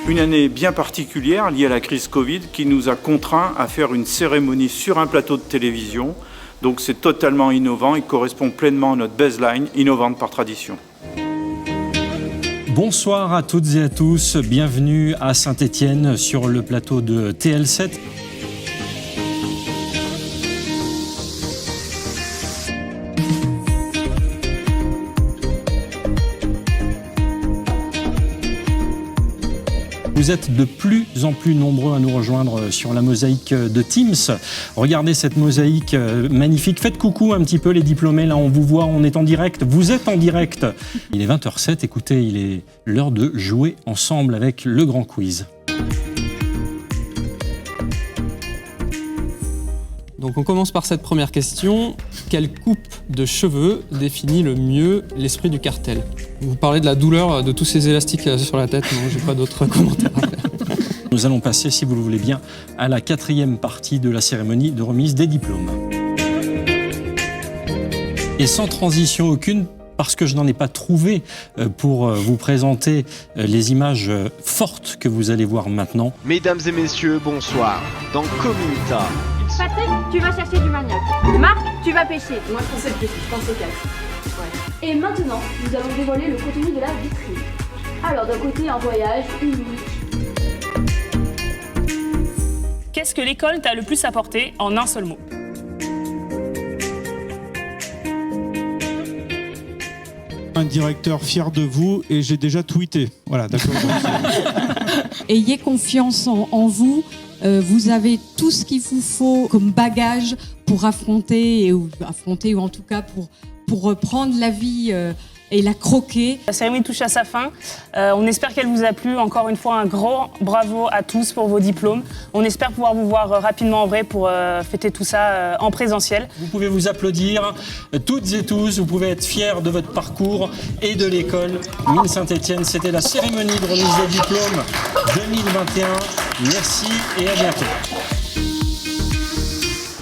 Une année bien particulière liée à la crise Covid qui nous a contraints à faire une cérémonie sur un plateau de télévision. Donc c'est totalement innovant et correspond pleinement à notre baseline, innovante par tradition. Bonsoir à toutes et à tous, bienvenue à Saint-Étienne sur le plateau de TL7. Vous êtes de plus en plus nombreux à nous rejoindre sur la mosaïque de Teams. Regardez cette mosaïque magnifique. Faites coucou un petit peu les diplômés. Là, on vous voit, on est en direct. Vous êtes en direct. Il est 20h07. Écoutez, il est l'heure de jouer ensemble avec le grand quiz. Donc on commence par cette première question. Quelle coupe de cheveux définit le mieux l'esprit du cartel? Vous parlez de la douleur de tous ces élastiques sur la tête, non, j'ai pas d'autres commentaires à faire. Nous allons passer, si vous le voulez bien, à la quatrième partie de la cérémonie de remise des diplômes. Et sans transition aucune, parce que je n'en ai pas trouvé pour vous présenter les images fortes que vous allez voir maintenant. Mesdames et messieurs, bonsoir. Dans Comunita. Patrick, tu vas chercher du manioc. Marc, tu vas pêcher. Moi, je pensais pêcher, je pense au casse. Ouais. Et maintenant, nous allons dévoiler le contenu de la vitrine. Alors, d'un côté, un voyage unique. Qu'est-ce que l'école t'a le plus apporté en un seul mot? Un directeur fier de vous et j'ai déjà tweeté. Voilà, d'accord. Ayez confiance en vous. Vous avez tout ce qu'il vous faut comme bagage pour affronter ou en tout cas pour prendre la vie et la croquer. La cérémonie touche à sa fin. On espère qu'elle vous a plu. Encore une fois, un grand bravo à tous pour vos diplômes. On espère pouvoir vous voir rapidement en vrai pour fêter tout ça en présentiel. Vous pouvez vous applaudir, toutes et tous. Vous pouvez être fiers de votre parcours et de l'école. Mine Saint-Étienne, c'était la cérémonie de remise des diplômes 2021. Merci et à bientôt.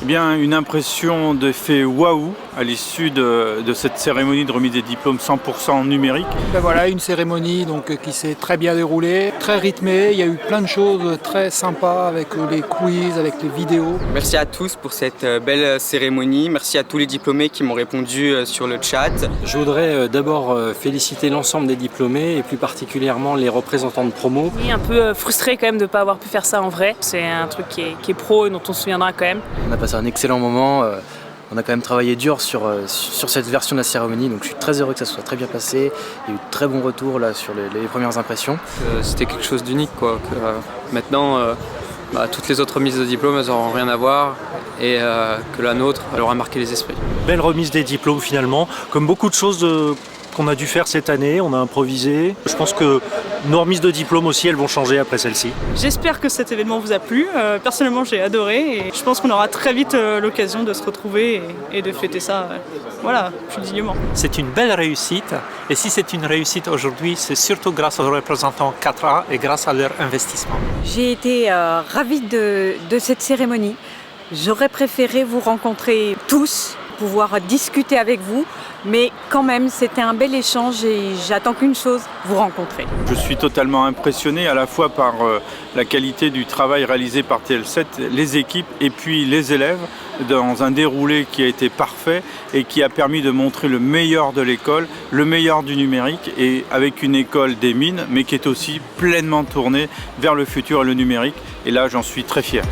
Eh bien, une impression d'effet waouh à l'issue de cette cérémonie de remise des diplômes 100% numérique. Ben voilà, une cérémonie qui s'est très bien déroulée, très rythmée. Il y a eu plein de choses très sympas avec les quiz, avec les vidéos. Merci à tous pour cette belle cérémonie. Merci à tous les diplômés qui m'ont répondu sur le chat. Je voudrais d'abord féliciter l'ensemble des diplômés et plus particulièrement les représentants de promo. Oui, un peu frustré quand même de ne pas avoir pu faire ça en vrai. C'est un truc qui est pro et dont on se souviendra quand même. On a passé un excellent moment. On a quand même travaillé dur sur cette version de la cérémonie, donc je suis très heureux que ça soit très bien passé. Il y a eu de très bons retours là, sur les premières impressions. C'était quelque chose d'unique, quoi. Maintenant, toutes les autres remises de diplômes, elles n'auront rien à voir et que la nôtre, elle aura marqué les esprits. Belle remise des diplômes finalement, comme beaucoup de choses qu'on a dû faire cette année, on a improvisé. Je pense que nos remises de diplômes aussi, elles vont changer après celle-ci. J'espère que cet événement vous a plu. Personnellement, j'ai adoré et je pense qu'on aura très vite l'occasion de se retrouver et de fêter ça plus dignement. C'est une belle réussite et si c'est une réussite aujourd'hui, c'est surtout grâce aux représentants 4A et grâce à leur investissement. J'ai été ravie de cette cérémonie. J'aurais préféré vous rencontrer tous, pouvoir discuter avec vous, mais quand même c'était un bel échange et j'attends qu'une chose, vous rencontrer. Je suis totalement impressionné à la fois par la qualité du travail réalisé par TL7, les équipes et puis les élèves dans un déroulé qui a été parfait et qui a permis de montrer le meilleur de l'école, le meilleur du numérique et avec une école des mines mais qui est aussi pleinement tournée vers le futur et le numérique et là j'en suis très fier.